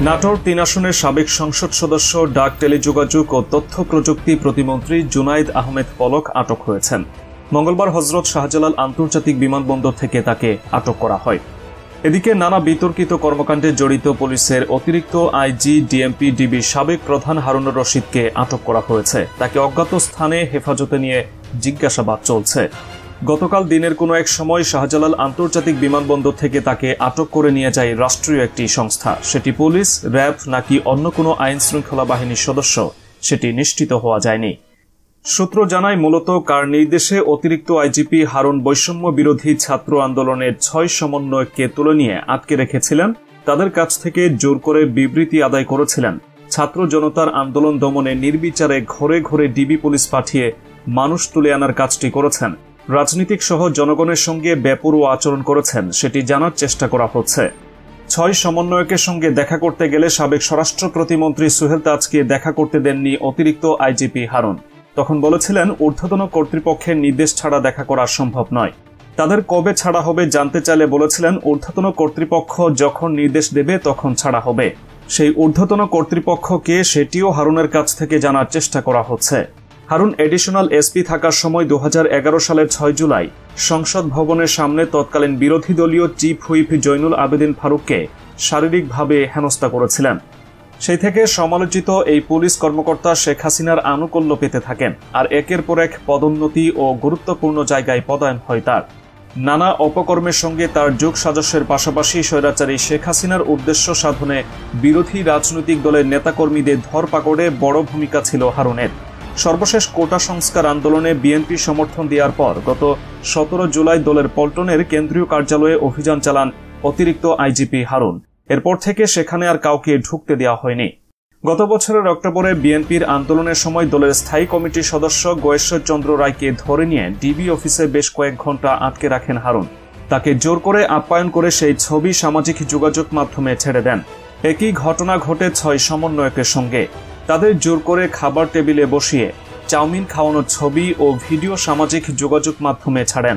নাটোর ৩ আসনের সাবেক সংসদ সদস্য ডাক টেলিযোগাযোগ ও তথ্য প্রযুক্তি প্রতিমন্ত্রী জুনাইদ আহমেদ পলক আটক হয়েছেন। মঙ্গলবার হযরত শাহজালাল আন্তর্জাতিক বিমানবন্দর থেকে তাকে আটক করা হয়। এদিকে নানা বিতর্কিত কর্মকাণ্ডে জড়িত পুলিশের অতিরিক্ত আইজি ডিএমপি ডিবির সাবেক প্রধান হারুনুর রশিদকে আটক করা হয়েছে। তাকে অজ্ঞাত স্থানে হেফাজতে নিয়ে জিজ্ঞাসাবাদ চলছে। গতকাল দিনের কোনো এক সময় শাহজালাল আন্তর্জাতিক বিমানবন্দর থেকে তাকে আটক করে নিয়ে যায় রাষ্ট্রীয় একটি সংস্থা। সেটি পুলিশ, র্যাব নাকি অন্য কোনো আইন শৃঙ্খলা বাহিনীর সদস্য সেটি নিশ্চিত হওয়া যায়নি। সূত্র জানায়, মূলত কার নির্দেশে অতিরিক্ত আইজিপি হারুন বৈষম্য বিরোধী ছাত্র আন্দোলনের ৬ সমন্বয়ককে তুলে নিয়ে আটকে রেখেছিলেন। তাদের কাছ থেকে জোর করে বিবৃতি আদায় করেছিলেন। ছাত্র জনতার আন্দোলন দমনে নির্বিচারে ঘরে ঘরে ডিবি পুলিশ পাঠিয়ে মানুষ তুলে আনার কাজটি করেছেন। রাজনীতিক সহ জনগণের সঙ্গে বেপরোয়া আচরণ করেছেন সেটি জানার চেষ্টা করা হচ্ছে। ৬ সমন্বয়কের সঙ্গে দেখা করতে গেলে সাবেক স্বরাষ্ট্র প্রতিমন্ত্রী সোহেল তাজকে দেখা করতে দেননি অতিরিক্ত আইজিপি হারুন। তখন বলেছিলেন, ঊর্ধ্বতন কর্তৃপক্ষের নির্দেশ ছাড়া দেখা করা সম্ভব নয়। তাদের কবে ছাড়া হবে জানতে চাইলে বলেছিলেন, ঊর্ধ্বতন কর্তৃপক্ষ যখন নির্দেশ দেবে তখন ছাড়া হবে। সেই ঊর্ধ্বতন কর্তৃপক্ষকে সেটিও হারুনের কাছ থেকে জানার চেষ্টা করা হচ্ছে। হারুন এডিশনাল এসপি থাকার সময় ২০১১ সালের ৬ জুলাই সংসদ ভবনের সামনে তৎকালীন বিরোধী দলীয় চিফ হুইপ জৈনুল আবেদিন ফারুককে শারীরিকভাবে হেনস্থা করেছিলেন। সেই থেকে সমালোচিত এই পুলিশ কর্মকর্তা শেখ হাসিনার আনুকূল্য পেতে থাকেন, আর একের পর এক পদোন্নতি ও গুরুত্বপূর্ণ জায়গায় পদায়ন হয় তার। নানা অপকর্মের সঙ্গে তার যোগ সাজস্যের পাশাপাশি স্বৈরাচারী শেখ হাসিনার উদ্দেশ্য সাধনে বিরোধী রাজনৈতিক দলের নেতাকর্মীদের ধরপাকড়ে বড় ভূমিকা ছিল হারুনের। সর্বশেষ কোটা সংস্কার আন্দোলনে বিএনপি সমর্থন দেওয়ার পর গত ১৭ জুলাই দলের পল্টনের কেন্দ্রীয় কার্যালয়ে অভিযান চালান অতিরিক্ত আইজিপি হারুন। এরপর থেকে সেখানে আর কাউকে ঢুকতে দেওয়া হয়নি। গত বছরের অক্টোবরে বিএনপির আন্দোলনের সময় দলের স্থায়ী কমিটির সদস্য গয়েশ্বর চন্দ্র রায়কে ধরে নিয়ে ডিবি অফিসে বেশ কয়েক ঘণ্টা আটকে রাখেন হারুন। তাকে জোর করে আপ্যায়ন করে সেই ছবি সামাজিক যোগাযোগ মাধ্যমে ছেড়ে দেন। একই ঘটনা ঘটে ৬ সমন্বয়কের সঙ্গে। তাদের জোর করে খাবার টেবিলে বসিয়ে চাউমিন খাওয়ানোর ছবি ও ভিডিও সামাজিক যোগাযোগ মাধ্যমে ছাড়েন।